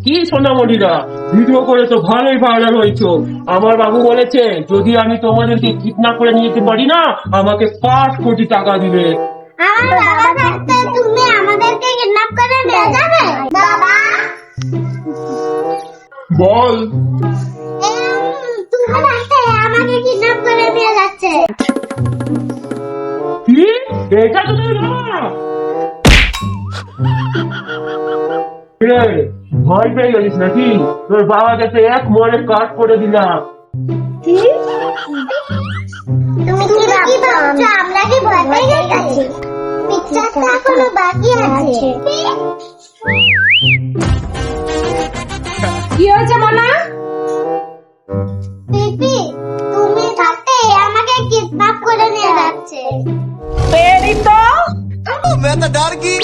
কি সোনামণিরা, ভিডিও করে তো ভালোই ভাইরাল হয়েছো। আমার বাবু বলেছে যদি আমি তোমাদেরকে কিডন্যাপ করে নিয়ে যেতে পারি না, আমাকে 5 কোটি টাকা দিবে। আমার বাবা থাকতে তুমি আমাদেরকে কিডন্যাপ করে নিয়ে যাবে? বাবা বল। তুমি থাকতে আমাকে কিডন্যাপ করে নিয়ে যাচ্ছে। কি? এটা তো তোর বাবা? রে, ভয় পেয়ে গেলিস নাকি? তোর বাবাকে তো এক মনে কাজ করে দিলাম। তুমি কি ভাবছো আমরা কি ভয় পেয়ে গেছি? পিকচারটা এখনো বাকি আছে। কি হয়েছে মনা? পিপি, তুমি থাকতে আমাকে কিডন্যাপ করে নিয়ে যাচ্ছে। পেরি তো मैं तो डर गई।